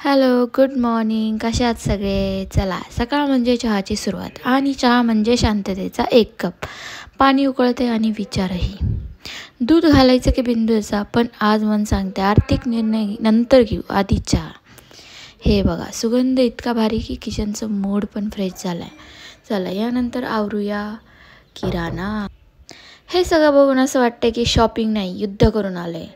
Hello, good morning. कसे आहात सगळे? चला, सकाळ म्हणजे चहाची सुरुवात आणि चहा म्हणजे शांततेचा एक कप. पाणी उकळते आणि विचारही. दूध घालायचं की बिंदूचा, पण आज मन सांगते आर्थिक निर्णय नंतर घेऊ, आधी चहा. हे बघा, सुगंध इतका भारी की किचनचं मूड पण फ्रेश झाला आहे. चला, यानंतर आवरूया किराणा. हे सगळं बघून असं वाटतं की शॉपिंग नाही, युद्ध करून आलं आहे.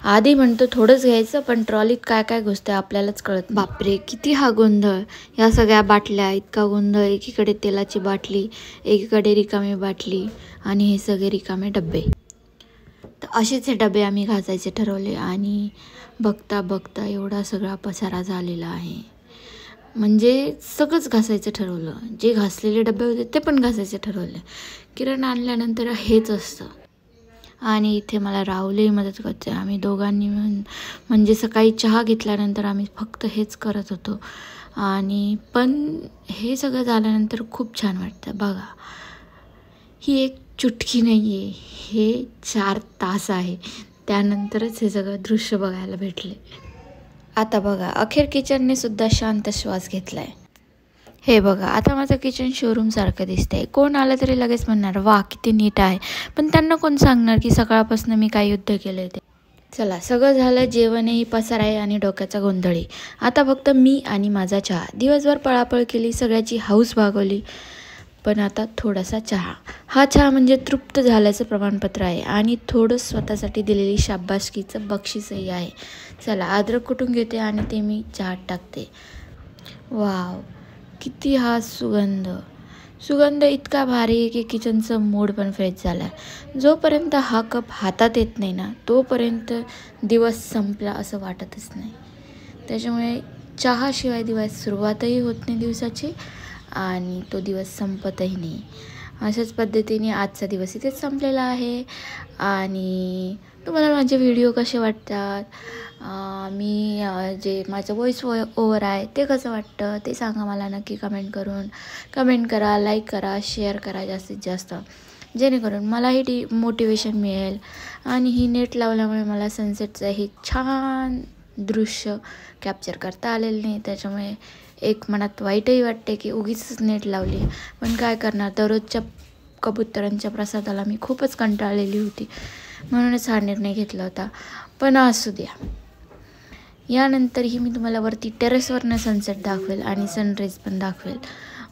आधी म्हणतो थोडंच घ्यायचं, पण ट्रॉलीत काय काय घुसतं आपल्यालाच कळत नाही. बापरे, किती हा गोंधळ. या सगळ्या बाटल्या, इतका गोंधळ. एकीकडे तेलाची बाटली, एकीकडे रिकामी बाटली आणि हे सगळे रिकामे डबे. तर असेच हे डबे आम्ही घासायचे ठरवले आणि बघता बघता एवढा सगळा पसारा झालेला आहे. म्हणजे सगळंच घासायचं ठरवलं. जे घासलेले डबे होते ते पण घासायचे ठरवले. किराणा आणल्यानंतर हेच असतं. आणि इथे मला राहुलही मदत करते. आम्ही दोघांनी मिळून, म्हणजे सकाळी चहा घेतल्यानंतर आम्ही फक्त हेच करत होतो. आणि पण हे सगळं झाल्यानंतर खूप छान वाटतं. बघा, ही एक चुटकी नाही आहे, हे 4 तास आहे. त्यानंतरच हे सगळं दृश्य बघायला भेटले. आता बघा, अखेर किचनने सुद्धा शांत श्वास घेतला आहे. हे बघा, आता माझं किचन शोरूमसारखं दिसतंय. कोण आलं तरी लगेच म्हणणार वा किती नीट आहे. पण त्यांना कोण सांगणार की सकाळपासून मी काय युद्ध केलं ते. चला, सगळं झालं. जेवणही, पसारा आहे आणि डोक्याचा गोंधळी. आता फक्त मी आणि माझा चहा. दिवसभर पळापळ केली, सगळ्याची हौस भागवली. पण आता थोडासा चहा. हा चहा म्हणजे तृप्त झाल्याचं प्रमाणपत्र आहे आणि थोडं स्वतःसाठी दिलेली शाबासकीचं बक्षीसही आहे. चला, अद्रक कुटून घेते आणि ते मी चहात टाकते. वाव, किती हा सुगंध इतका भारी आहे की किचनचं मूड पण फ्रेश झाला आहे. जोपर्यंत हा कप हातात येत नाही ना, तोपर्यंत दिवस संपला असं वाटतच नाही. त्याच्यामुळे चहाशिवाय दिवस सुरुवातही होत नाही दिवसाची आणि तो दिवस संपतही नाही. अशाच पद्धतीने आजचा दिवस इथेच संपलेला आहे. आणि तुम्हाला माझे व्हिडिओ कसे वाटतात, मी जे माझं व्हॉईस ओव्हर आहे ते कसं वाटतं ते सांगा मला नक्की कमेंट करा, लाईक करा, शेअर करा जास्तीत जास्त, जेणेकरून मलाही मोटिवेशन मिळेल. आणि ही नेट लावल्यामुळे मला सनसेटचं हे छान दृश्य कॅप्चर करता आलेलं नाही. त्याच्यामुळे एक मनात वाईटही वाटते की उगीच नेट लावली. पण काय करणार, दररोजच्या कबुतरांच्या प्रसादाला मी खूपच कंटाळलेली होती, म्हणूनच हा निर्णय घेतला होता. पण असू द्या, यानंतरही मी तुम्हाला वरती टेरेसवरनं सनसेट दाखवेल आणि सनराईज पण दाखवेल.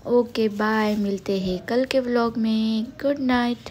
Okay, bye. मिलते हैं कल के व्लॉग में. Good Knight.